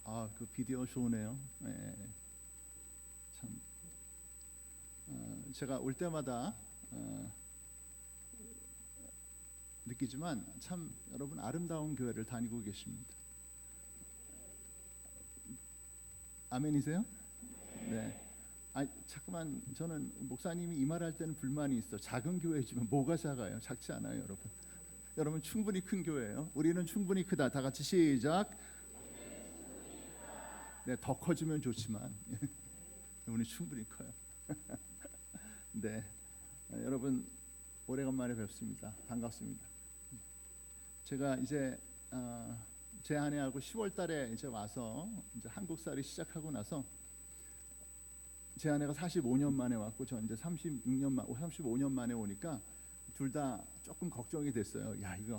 그 비디오 좋으네요. 예, 참 제가 올 때마다 느끼지만 참 여러분 아름다운 교회를 다니고 계십니다. 아멘이세요? 네. 자꾸만 저는 목사님이 이 말할 때는 불만이 있어. 작은 교회지만 뭐가 작아요? 작지 않아요, 여러분. 여러분 충분히 큰 교회예요. 우리는 충분히 크다. 다 같이 시작. 네, 더 커지면 좋지만 우리 충분히 커요. 네, 여러분 오래간만에 뵙습니다. 반갑습니다. 제가 이제 제 아내하고 10월달에 이제 와서 이제 한국살이 시작하고 나서 제 아내가 45년 만에 왔고 저 이제 35년 만에 오니까 둘 다 조금 걱정이 됐어요. 야, 이거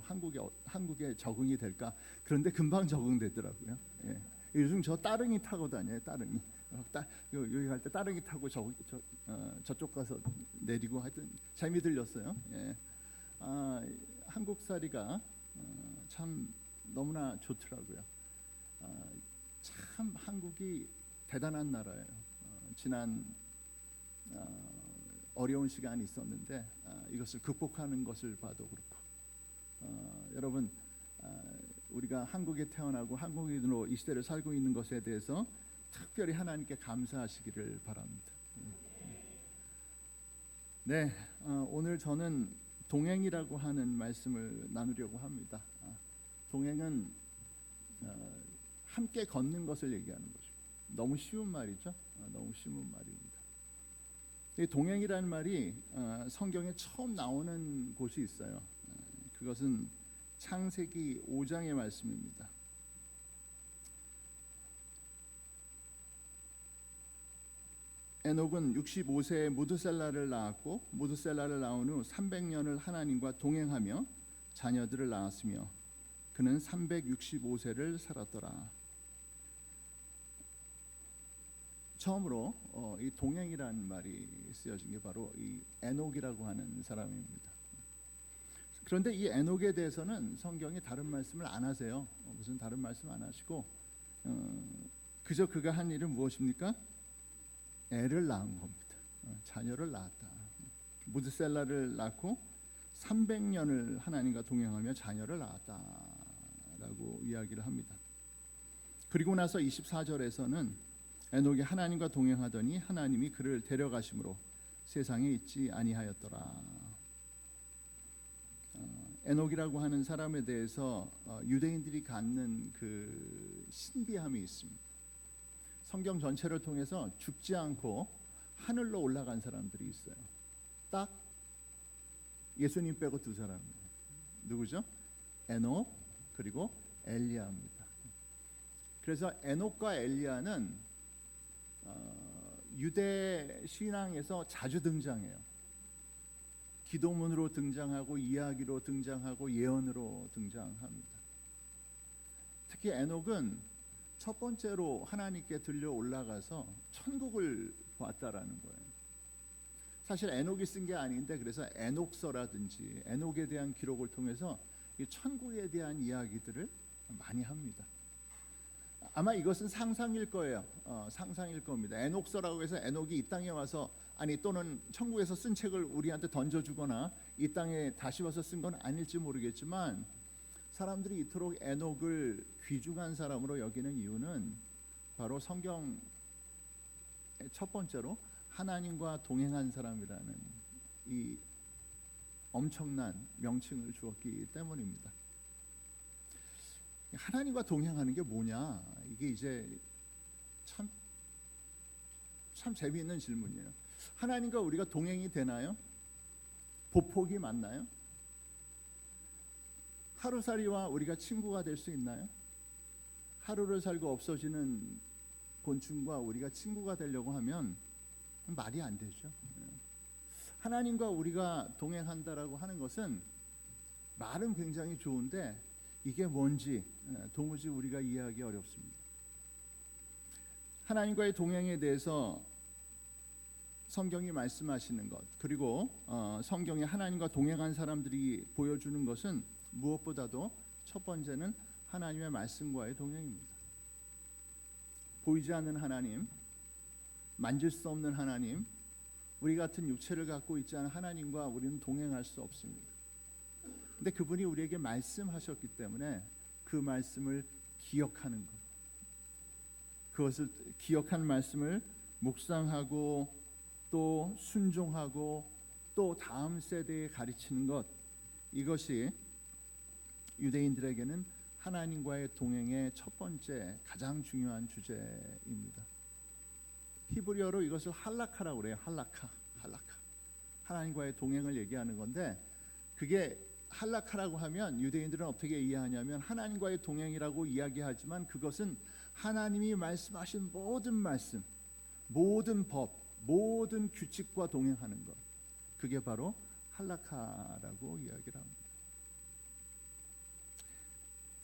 한국에 적응이 될까? 그런데 금방 적응되더라고요. 예. 요즘 저 따릉이 타고 다녀요. 따릉이. 여기 갈 때 따릉이 타고 저쪽 가서 내리고 하여튼 재미 들렸어요. 예. 한국살이가 참 너무나 좋더라고요. 참 한국이 대단한 나라예요. 지난 어려운 시간이 있었는데 이것을 극복하는 것을 봐도 그렇고 여러분 우리가 한국에 태어나고 한국인으로 이 시대를 살고 있는 것에 대해서 특별히 하나님께 감사하시기를 바랍니다. 네, 오늘 저는 동행이라고 하는 말씀을 나누려고 합니다. 동행은 함께 걷는 것을 얘기하는 거죠. 너무 쉬운 말이죠. 너무 쉬운 말입니다. 이 동행이라는 말이 성경에 처음 나오는 곳이 있어요. 그것은 창세기 5장의 말씀입니다. 에녹은 65세에 무드셀라를 낳았고 무드셀라를 낳은 후 300년을 하나님과 동행하며 자녀들을 낳았으며 그는 365세를 살았더라. 처음으로 이 동행이라는 말이 쓰여진 게 바로 이 에녹이라고 하는 사람입니다. 그런데 이 에녹에 대해서는 성경이 다른 말씀을 안 하세요. 무슨 다른 말씀 안 하시고 그저 그가 한 일은 무엇입니까? 애를 낳은 겁니다. 자녀를 낳았다. 무드셀라를 낳고 300년을 하나님과 동행하며 자녀를 낳았다라고 이야기를 합니다. 그리고 나서 24절에서는 에녹이 하나님과 동행하더니 하나님이 그를 데려가심으로 세상에 있지 아니하였더라. 에녹이라고 하는 사람에 대해서 유대인들이 갖는 그 신비함이 있습니다. 성경 전체를 통해서 죽지 않고 하늘로 올라간 사람들이 있어요. 딱 예수님 빼고 두 사람이에요. 누구죠? 에녹 그리고 엘리야입니다. 그래서 에녹과 엘리야는 유대 신앙에서 자주 등장해요. 기도문으로 등장하고 이야기로 등장하고 예언으로 등장합니다. 특히 에녹은 첫 번째로 하나님께 들려 올라가서 천국을 봤다라는 거예요. 사실 에녹이 쓴 게 아닌데 그래서 에녹서라든지 에녹에 대한 기록을 통해서 이 천국에 대한 이야기들을 많이 합니다. 아마 이것은 상상일 거예요. 상상일 겁니다. 에녹서라고 해서 에녹이 이 땅에 와서 또는 천국에서 쓴 책을 우리한테 던져주거나 이 땅에 다시 와서 쓴 건 아닐지 모르겠지만 사람들이 이토록 에녹을 귀중한 사람으로 여기는 이유는 바로 성경 첫 번째로 하나님과 동행한 사람이라는 이 엄청난 명칭을 주었기 때문입니다. 하나님과 동행하는 게 뭐냐? 이게 이제 참 재미있는 질문이에요. 하나님과 우리가 동행이 되나요? 보폭이 맞나요? 하루살이와 우리가 친구가 될 수 있나요? 하루를 살고 없어지는 곤충과 우리가 친구가 되려고 하면 말이 안 되죠. 하나님과 우리가 동행한다라고 하는 것은 말은 굉장히 좋은데 이게 뭔지 도무지 우리가 이해하기 어렵습니다. 하나님과의 동행에 대해서 성경이 말씀하시는 것 그리고 성경에 하나님과 동행한 사람들이 보여주는 것은 무엇보다도 첫 번째는 하나님의 말씀과의 동행입니다. 보이지 않는 하나님, 만질 수 없는 하나님, 우리 같은 육체를 갖고 있지 않은 하나님과 우리는 동행할 수 없습니다. 근데 그분이 우리에게 말씀하셨기 때문에 그 말씀을 기억하는 것, 그것을 기억한 말씀을 묵상하고 또 순종하고 또 다음 세대에 가르치는 것, 이것이 유대인들에게는 하나님과의 동행의 첫 번째 가장 중요한 주제입니다. 히브리어로 이것을 할라카라고 그래요. 할라카. 하나님과의 동행을 얘기하는 건데, 그게 할라카라고 하면 유대인들은 어떻게 이해하냐면 하나님과의 동행이라고 이야기하지만 그것은 하나님이 말씀하신 모든 말씀, 모든 법, 모든 규칙과 동행하는 것, 그게 바로 할라카라고 이야기를 합니다.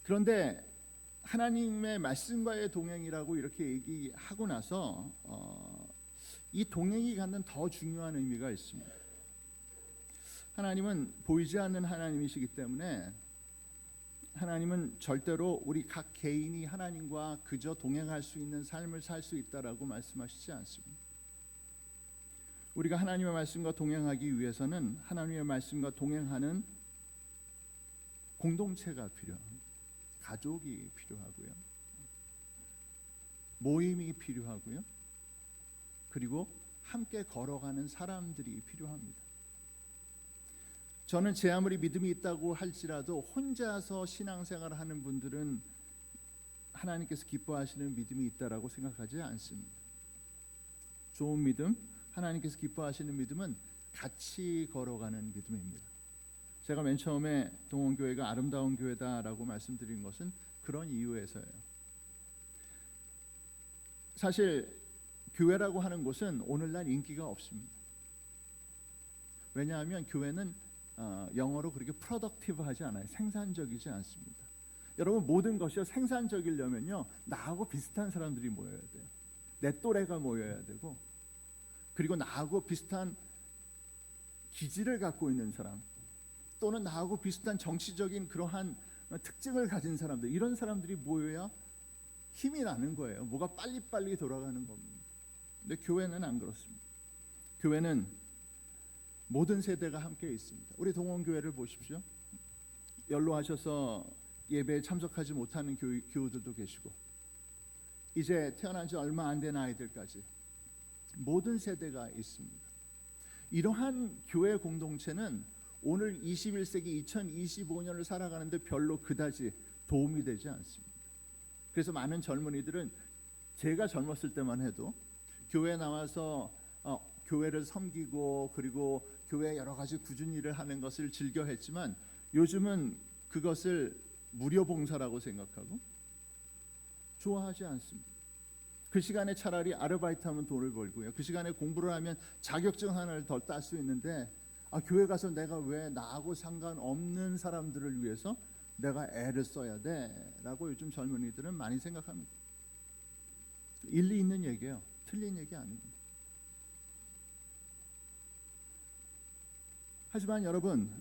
그런데 하나님의 말씀과의 동행이라고 이렇게 얘기하고 나서 이 동행이 갖는 더 중요한 의미가 있습니다. 하나님은 보이지 않는 하나님이시기 때문에 하나님은 절대로 우리 각 개인이 하나님과 그저 동행할 수 있는 삶을 살 수 있다라고 말씀하시지 않습니다. 우리가 하나님의 말씀과 동행하기 위해서는 하나님의 말씀과 동행하는 공동체가 필요합니다. 가족이 필요하고요, 모임이 필요하고요, 그리고 함께 걸어가는 사람들이 필요합니다. 저는 제 아무리 믿음이 있다고 할지라도 혼자서 신앙생활을 하는 분들은 하나님께서 기뻐하시는 믿음이 있다라고 생각하지 않습니다. 좋은 믿음, 하나님께서 기뻐하시는 믿음은 같이 걸어가는 믿음입니다. 제가 맨 처음에 동원교회가 아름다운 교회다라고 말씀드린 것은 그런 이유에서예요. 사실 교회라고 하는 곳은 오늘날 인기가 없습니다. 왜냐하면 교회는 영어로 그렇게 productive하지 않아요. 생산적이지 않습니다. 여러분, 모든 것이 생산적이려면요, 나하고 비슷한 사람들이 모여야 돼요. 내 또래가 모여야 되고, 그리고 나하고 비슷한 기질을 갖고 있는 사람, 또는 나하고 비슷한 정치적인 그러한 특징을 가진 사람들, 이런 사람들이 모여야 힘이 나는 거예요. 뭐가 빨리빨리 돌아가는 겁니다. 근데 교회는 안 그렇습니다. 교회는 모든 세대가 함께 있습니다. 우리 동원교회를 보십시오. 연로하셔서 예배에 참석하지 못하는 교우들도 계시고, 이제 태어난 지 얼마 안 된 아이들까지 모든 세대가 있습니다. 이러한 교회 공동체는 오늘 21세기 2025년을 살아가는데 별로 그다지 도움이 되지 않습니다. 그래서 많은 젊은이들은, 제가 젊었을 때만 해도 교회에 나와서 교회를 섬기고 그리고 교회에 여러 가지 꾸준히 일을 하는 것을 즐겨 했지만, 요즘은 그것을 무료 봉사라고 생각하고 좋아하지 않습니다. 그 시간에 차라리 아르바이트하면 돈을 벌고요, 그 시간에 공부를 하면 자격증 하나를 더 딸 수 있는데, 교회 가서 내가 왜 나하고 상관없는 사람들을 위해서 내가 애를 써야 돼? 라고 요즘 젊은이들은 많이 생각합니다. 일리 있는 얘기예요. 틀린 얘기 아닙니다. 하지만 여러분,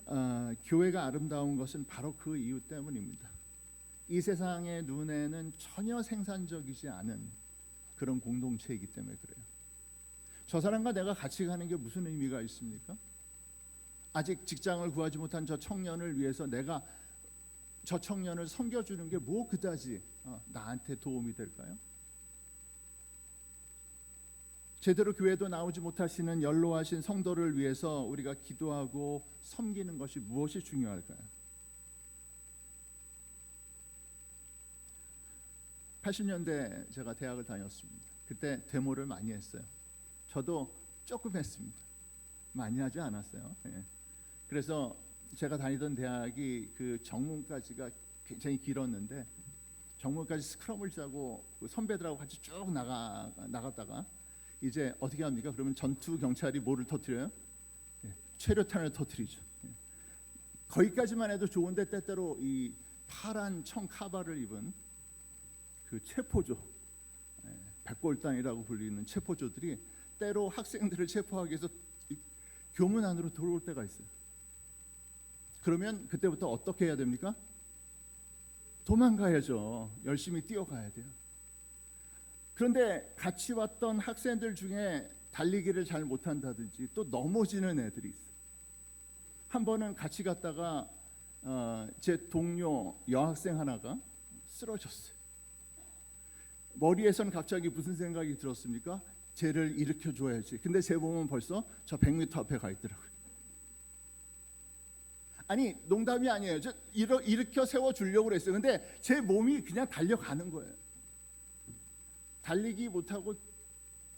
교회가 아름다운 것은 바로 그 이유 때문입니다. 이 세상의 눈에는 전혀 생산적이지 않은 그런 공동체이기 때문에 그래요. 저 사람과 내가 같이 가는 게 무슨 의미가 있습니까? 아직 직장을 구하지 못한 저 청년을 위해서 내가 저 청년을 섬겨주는 게 뭐 그다지 나한테 도움이 될까요? 제대로 교회도 나오지 못하시는 연로하신 성도를 위해서 우리가 기도하고 섬기는 것이 무엇이 중요할까요? 80년대 제가 대학을 다녔습니다. 그때 데모를 많이 했어요. 저도 조금 했습니다. 많이 하지 않았어요. 그래서 제가 다니던 대학이 그 정문까지가 굉장히 길었는데, 정문까지 스크럼을 짜고 선배들하고 같이 쭉 나갔다가 이제 어떻게 합니까? 그러면 전투 경찰이 뭐를 터뜨려요? 최루탄을 터뜨리죠. 거기까지만 해도 좋은데, 때때로 이 파란 청 카바를 입은 그 체포조, 백골단이라고 불리는 체포조들이 때로 학생들을 체포하기 위해서 교문 안으로 들어올 때가 있어요. 그러면 그때부터 어떻게 해야 됩니까? 도망가야죠. 열심히 뛰어가야 돼요. 그런데 같이 왔던 학생들 중에 달리기를 잘 못한다든지 또 넘어지는 애들이 있어요. 한 번은 같이 갔다가 제 동료 여학생 하나가 쓰러졌어요. 머리에선 갑자기 무슨 생각이 들었습니까? 쟤를 일으켜줘야지. 근데 제 몸은 벌써 저 100m 앞에 가 있더라고요. 아니 농담이 아니에요. 저 일으켜 세워주려고 그랬어요. 근데 제 몸이 그냥 달려가는 거예요. 달리기 못하고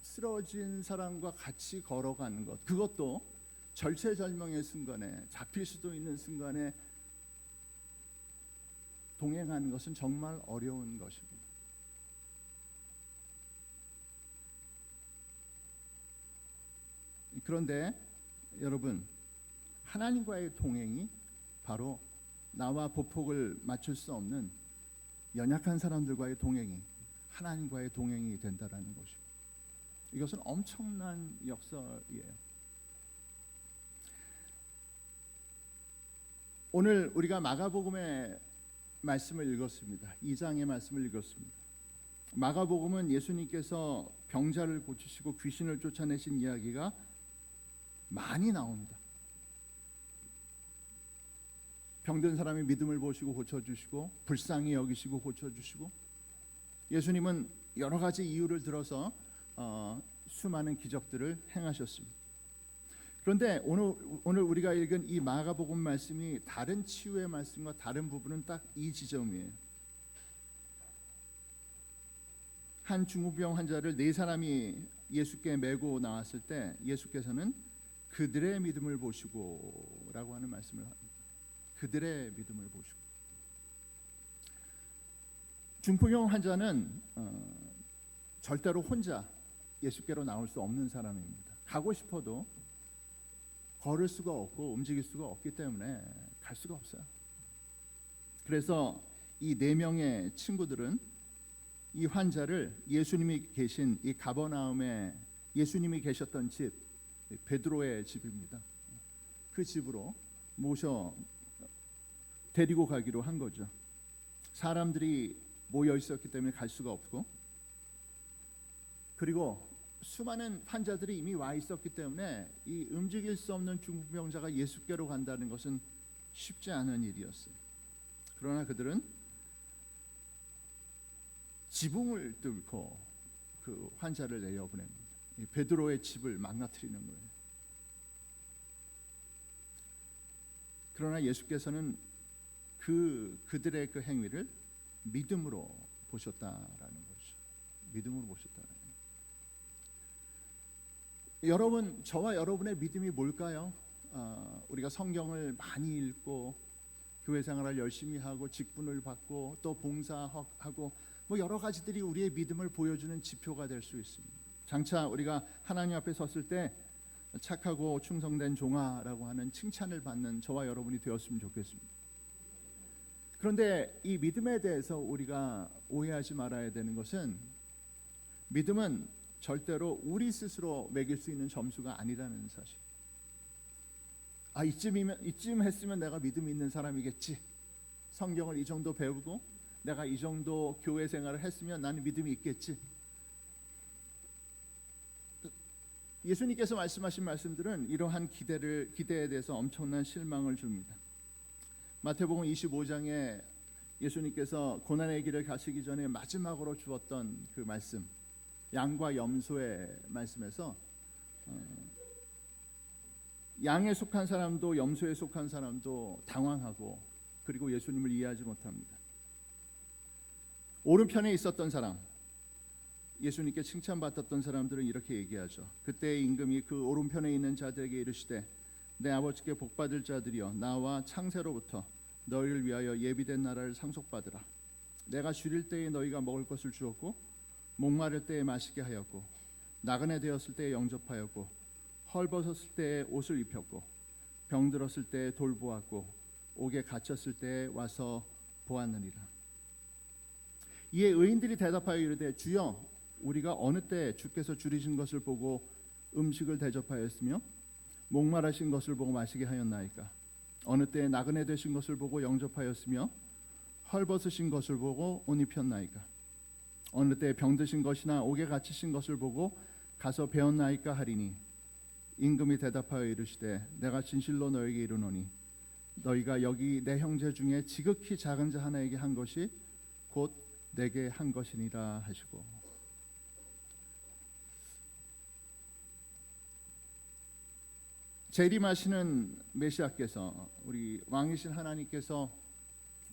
쓰러진 사람과 같이 걸어가는 것, 그것도 절체절명의 순간에, 잡힐 수도 있는 순간에 동행하는 것은 정말 어려운 것입니다. 그런데 여러분, 하나님과의 동행이 바로 나와 보폭을 맞출 수 없는 연약한 사람들과의 동행이 하나님과의 동행이 된다라는 것이고, 이것은 엄청난 역사예요. 오늘 우리가 마가복음의 말씀을 읽었습니다. 2장의 말씀을 읽었습니다. 마가복음은 예수님께서 병자를 고치시고 귀신을 쫓아내신 이야기가 많이 나옵니다. 병든 사람의 믿음을 보시고 고쳐주시고, 불쌍히 여기시고 고쳐주시고, 예수님은 여러 가지 이유를 들어서 수많은 기적들을 행하셨습니다. 그런데 오늘 우리가 읽은 이 마가복음 말씀이 다른 치유의 말씀과 다른 부분은 딱 이 지점이에요. 한 중풍병 환자를 4사람이 예수께 메고 나왔을 때 예수께서는 그들의 믿음을 보시고 라고 하는 말씀을 합니다. 그들의 믿음을 보시고. 중풍병 환자는 절대로 혼자 예수께로 나올 수 없는 사람입니다. 가고 싶어도 걸을 수가 없고 움직일 수가 없기 때문에 갈 수가 없어요. 그래서 이 4명의 친구들은 이 환자를 예수님이 계신 이 가버나움에, 예수님이 계셨던 집, 베드로의 집입니다. 그 집으로 모셔 데리고 가기로 한 거죠. 사람들이 모여 있었기 때문에 갈 수가 없고, 그리고 수많은 환자들이 이미 와 있었기 때문에 이 움직일 수 없는 중풍병자가 예수께로 간다는 것은 쉽지 않은 일이었어요. 그러나 그들은 지붕을 뚫고 그 환자를 내려보냅니다. 베드로의 집을 망가뜨리는 거예요. 그러나 예수께서는 그들의 그 행위를 믿음으로 보셨다라는 거죠. 믿음으로 보셨다는 거예요. 여러분, 저와 여러분의 믿음이 뭘까요? 우리가 성경을 많이 읽고 교회 생활을 열심히 하고 직분을 받고 또 봉사하고 뭐 여러 가지들이 우리의 믿음을 보여주는 지표가 될 수 있습니다. 장차 우리가 하나님 앞에 섰을 때 착하고 충성된 종아라고 하는 칭찬을 받는 저와 여러분이 되었으면 좋겠습니다. 그런데 이 믿음에 대해서 우리가 오해하지 말아야 되는 것은, 믿음은 절대로 우리 스스로 매길 수 있는 점수가 아니라는 사실. 이쯤 했으면 내가 믿음이 있는 사람이겠지. 성경을 이 정도 배우고 내가 이 정도 교회 생활을 했으면 나는 믿음이 있겠지. 예수님께서 말씀하신 말씀들은 이러한 기대에 대해서 엄청난 실망을 줍니다. 마태복음 25장에 예수님께서 고난의 길을 가시기 전에 마지막으로 주었던 그 말씀, 양과 염소의 말씀에서 양에 속한 사람도 염소에 속한 사람도 당황하고, 그리고 예수님을 이해하지 못합니다. 오른편에 있었던 사람, 예수님께 칭찬받았던 사람들은 이렇게 얘기하죠. 그때의 임금이 그 오른편에 있는 자들에게 이르시되, 내 아버지께 복받을 자들이여, 나와 창세로부터 너희를 위하여 예비된 나라를 상속받으라. 내가 줄일 때에 너희가 먹을 것을 주었고, 목마를 때에 마시게 하였고, 나그네 되었을 때에 영접하였고, 헐벗었을 때에 옷을 입혔고, 병들었을 때에 돌보았고, 옥에 갇혔을 때에 와서 보았느니라. 이에 의인들이 대답하여 이르되, 주여, 우리가 어느 때 주께서 줄이신 것을 보고 음식을 대접하였으며 목마르신 것을 보고 마시게 하였나이까? 어느 때 나그네 되신 것을 보고 영접하였으며 헐벗으신 것을 보고 옷 입혔나이까? 어느 때 병드신 것이나 옥에 갇히신 것을 보고 가서 배웠나이까 하리니 임금이 대답하여 이르시되 내가 진실로 너에게 이르노니 너희가 여기 내 형제 중에 지극히 작은 자 하나에게 한 것이 곧 내게 한 것이니라 하시고, 재림하시는 메시아께서, 우리 왕이신 하나님께서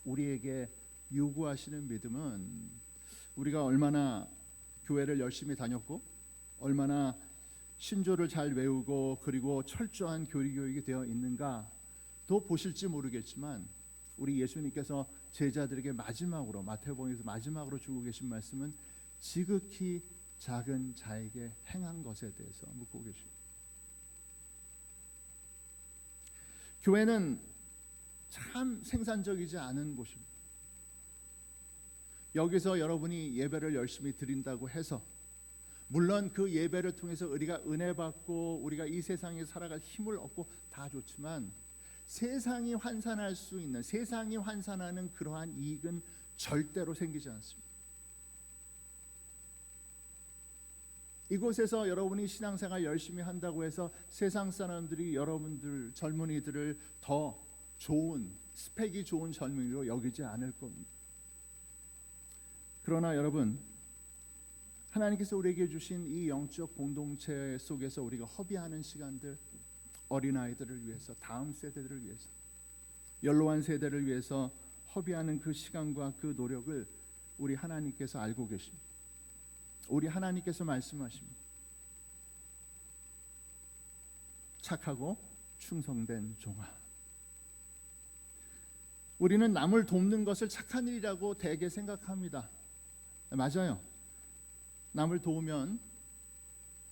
우리에게 요구하시는 믿음은 우리가 얼마나 교회를 열심히 다녔고 얼마나 신조를 잘 외우고 그리고 철저한 교리 교육이 되어 있는가도 보실지 모르겠지만, 우리 예수님께서 제자들에게 마지막으로, 마태복음에서 마지막으로 주고 계신 말씀은 지극히 작은 자에게 행한 것에 대해서 묻고 계십니다. 교회는 참 생산적이지 않은 곳입니다. 여기서 여러분이 예배를 열심히 드린다고 해서 물론 그 예배를 통해서 우리가 은혜 받고 우리가 이 세상에 살아갈 힘을 얻고 다 좋지만, 세상이 환산할 수 있는, 세상이 환산하는 그러한 이익은 절대로 생기지 않습니다. 이곳에서 여러분이 신앙생활 열심히 한다고 해서 세상 사람들이 여러분들 젊은이들을 더 좋은, 스펙이 좋은 젊은이로 여기지 않을 겁니다. 그러나 여러분, 하나님께서 우리에게 주신 이 영적 공동체 속에서 우리가 허비하는 시간들, 어린아이들을 위해서, 다음 세대들을 위해서, 연로한 세대를 위해서 허비하는 그 시간과 그 노력을 우리 하나님께서 알고 계십니다. 우리 하나님께서 말씀하십니다. 착하고 충성된 종아. 우리는 남을 돕는 것을 착한 일이라고 대개 생각합니다. 맞아요. 남을 도우면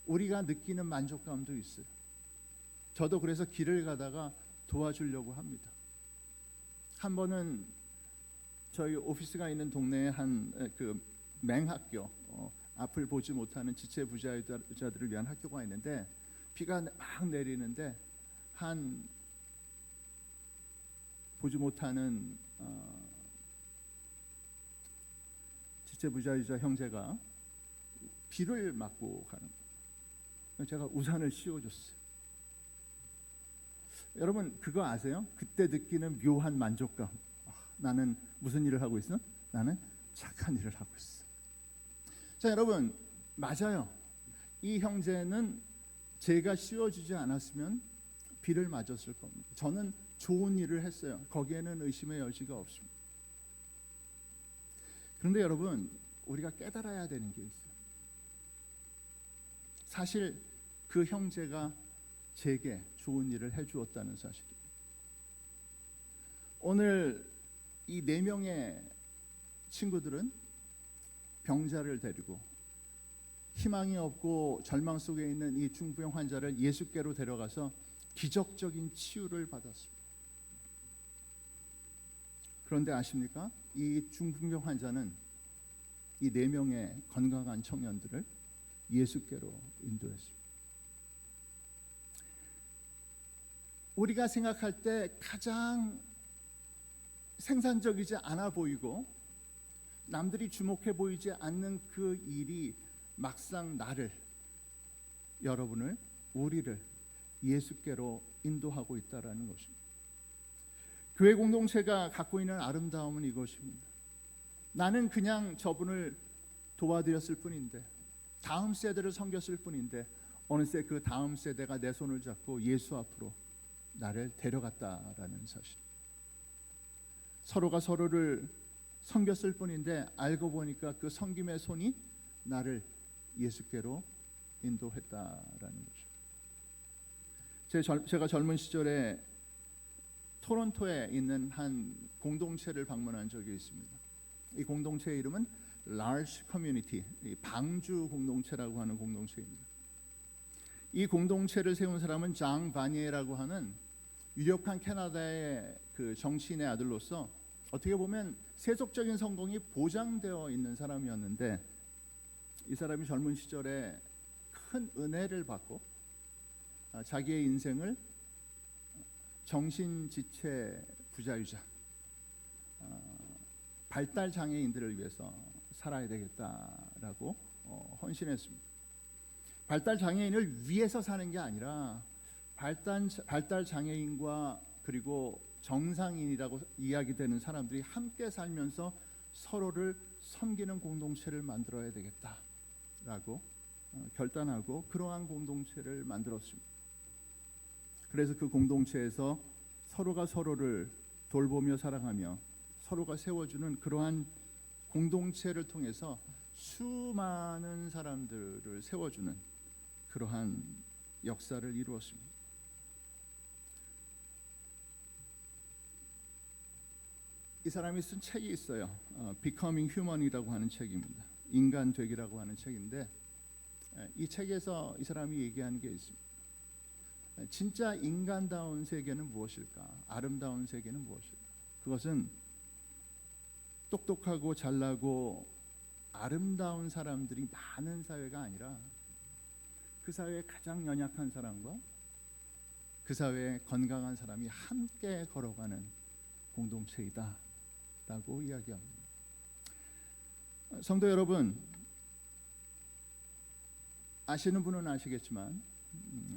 우리가 느끼는 만족감도 있어요. 저도 그래서 길을 가다가 도와주려고 합니다. 한 번은 저희 오피스가 있는 동네에 한 그 맹학교, 앞을 보지 못하는 지체 부자들을 위한 학교가 있는데, 비가 막 내리는데 한 보지 못하는 지체 부자유자 형제가 비를 맞고 가는 거예요. 제가 우산을 씌워줬어요. 여러분 그거 아세요? 그때 느끼는 묘한 만족감. 나는 무슨 일을 하고 있어? 나는 착한 일을 하고 있어. 자, 여러분 맞아요. 이 형제는 제가 씌워주지 않았으면 비를 맞았을 겁니다. 저는 좋은 일을 했어요. 거기에는 의심의 여지가 없습니다. 그런데 여러분, 우리가 깨달아야 되는 게 있어요. 사실 그 형제가 제게 좋은 일을 해주었다는 사실입니다. 오늘 이 4명의 친구들은 병자를 데리고 희망이 없고 절망 속에 있는 이 중풍병 환자를 예수께로 데려가서 기적적인 치유를 받았습니다. 그런데 아십니까? 이 중풍병 환자는 이 4명의 건강한 청년들을 예수께로 인도했습니다. 우리가 생각할 때 가장 생산적이지 않아 보이고 남들이 주목해 보이지 않는 그 일이 막상 나를, 여러분을, 우리를 예수께로 인도하고 있다라는 것입니다. 교회 공동체가 갖고 있는 아름다움은 이것입니다. 나는 그냥 저분을 도와드렸을 뿐인데, 다음 세대를 섬겼을 뿐인데, 어느새 그 다음 세대가 내 손을 잡고 예수 앞으로 나를 데려갔다라는 사실. 서로가 서로를 섬겼을 뿐인데 알고 보니까 그 섬김의 손이 나를 예수께로 인도했다라는 거죠. 제가 젊은 시절에 토론토에 있는 한 공동체를 방문한 적이 있습니다. 이 공동체의 이름은 Large Community, 방주 공동체라고 하는 공동체입니다. 이 공동체를 세운 사람은 장 바니에라고 하는 유력한 캐나다의 그 정치인의 아들로서 어떻게 보면 세속적인 성공이 보장되어 있는 사람이었는데, 이 사람이 젊은 시절에 큰 은혜를 받고 자기의 인생을 정신지체 부자유자, 발달 장애인들을 위해서 살아야 되겠다라고 헌신했습니다. 발달 장애인을 위해서 사는 게 아니라 발달 장애인과 그리고 정상인이라고 이야기되는 사람들이 함께 살면서 서로를 섬기는 공동체를 만들어야 되겠다라고 결단하고 그러한 공동체를 만들었습니다. 그래서 그 공동체에서 서로가 서로를 돌보며 사랑하며 서로가 세워주는 그러한 공동체를 통해서 수많은 사람들을 세워주는 그러한 역사를 이루었습니다. 이 사람이 쓴 책이 있어요. Becoming Human이라고 하는 책입니다. 인간 되기라고 하는 책인데 이 책에서 이 사람이 얘기하는 게 있습니다. 진짜 인간다운 세계는 무엇일까? 아름다운 세계는 무엇일까? 그것은 똑똑하고 잘나고 아름다운 사람들이 많은 사회가 아니라 그 사회에 가장 연약한 사람과 그 사회에 건강한 사람이 함께 걸어가는 공동체이다 라고 이야기합니다. 성도 여러분, 아시는 분은 아시겠지만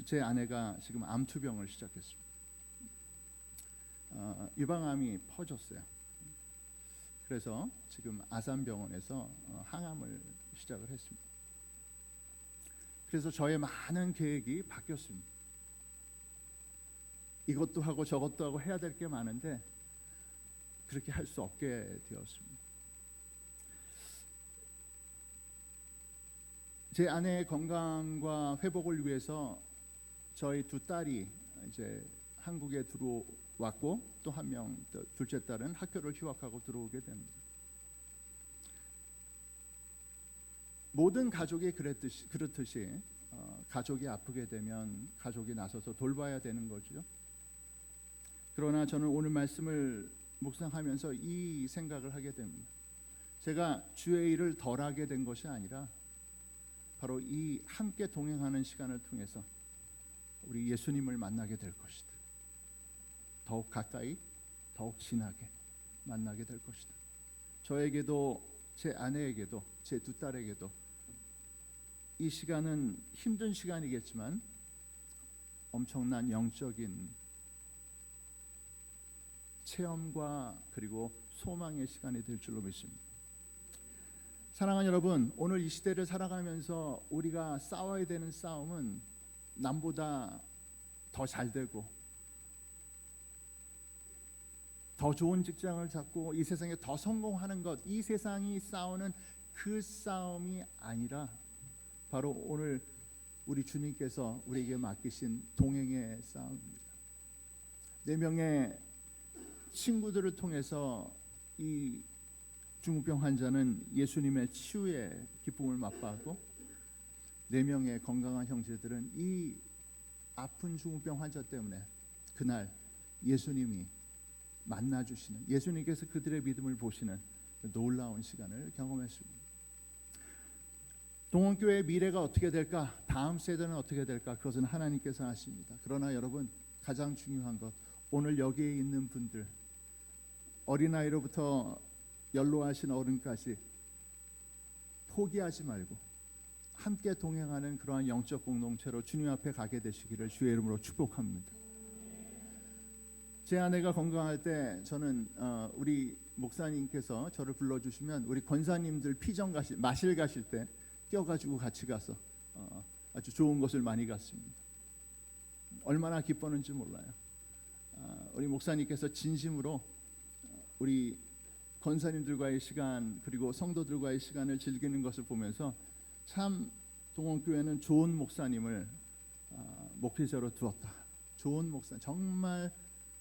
제 아내가 지금 암투병을 시작했습니다. 유방암이 퍼졌어요. 그래서 지금 아산병원에서 항암을 시작을 했습니다. 그래서 저의 많은 계획이 바뀌었습니다. 이것도 하고 저것도 하고 해야 될 게 많은데 그렇게 할 수 없게 되었습니다. 제 아내의 건강과 회복을 위해서 저희 두 딸이 이제 한국에 들어왔고 또 한 명, 둘째 딸은 학교를 휴학하고 들어오게 됩니다. 모든 가족이 그렇듯이 가족이 아프게 되면 가족이 나서서 돌봐야 되는 거죠. 그러나 저는 오늘 말씀을 묵상하면서 이 생각을 하게 됩니다. 제가 주의 일을 덜하게 된 것이 아니라 바로 이 함께 동행하는 시간을 통해서 우리 예수님을 만나게 될 것이다. 더욱 가까이, 더욱 진하게 만나게 될 것이다. 저에게도 제 아내에게도 제 두 딸에게도 이 시간은 힘든 시간이겠지만 엄청난 영적인 체험과 그리고 소망의 시간이 될 줄로 믿습니다. 사랑하는 여러분, 오늘 이 시대를 살아가면서 우리가 싸워야 되는 싸움은 남보다 더 잘되고 더 좋은 직장을 잡고 이 세상에 더 성공하는 것, 이 세상이 싸우는 그 싸움이 아니라 바로 오늘 우리 주님께서 우리에게 맡기신 동행의 싸움입니다. 4명의 친구들을 통해서 이 중풍병 환자는 예수님의 치유의 기쁨을 맛보고 4명의 건강한 형제들은 이 아픈 중풍병 환자 때문에 그날 예수님이 만나주시는, 예수님께서 그들의 믿음을 보시는 놀라운 시간을 경험했습니다. 동원교회의 미래가 어떻게 될까? 다음 세대는 어떻게 될까? 그것은 하나님께서 아십니다. 그러나 여러분, 가장 중요한 것, 오늘 여기에 있는 분들, 어린아이로부터 연로하신 어른까지 포기하지 말고 함께 동행하는 그러한 영적 공동체로 주님 앞에 가게 되시기를 주의 이름으로 축복합니다. 제 아내가 건강할 때 저는 우리 목사님께서 저를 불러주시면 우리 권사님들 피정 마실 가실 때 껴가지고 같이 가서 아주 좋은 것을 많이 갔습니다. 얼마나 기뻤는지 몰라요. 우리 목사님께서 진심으로 우리 권사님들과의 시간 그리고 성도들과의 시간을 즐기는 것을 보면서 참 동원교회는 좋은 목사님을 목회자로 두었다. 좋은 목사, 정말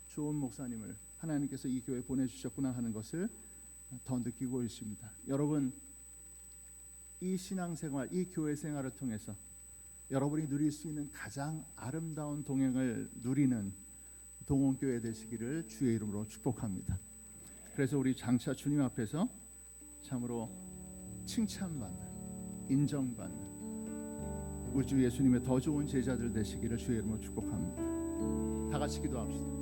좋은 목사님을 하나님께서 이 교회에 보내주셨구나 하는 것을 더 느끼고 있습니다. 여러분, 이 신앙생활, 이 교회 생활을 통해서 여러분이 누릴 수 있는 가장 아름다운 동행을 누리는 동원교회 되시기를 주의 이름으로 축복합니다. 그래서 우리 장차 주님 앞에서 참으로 칭찬받는, 인정받는 우리 주 예수님의 더 좋은 제자들 되시기를 주의 이름으로 축복합니다. 다 같이 기도합시다.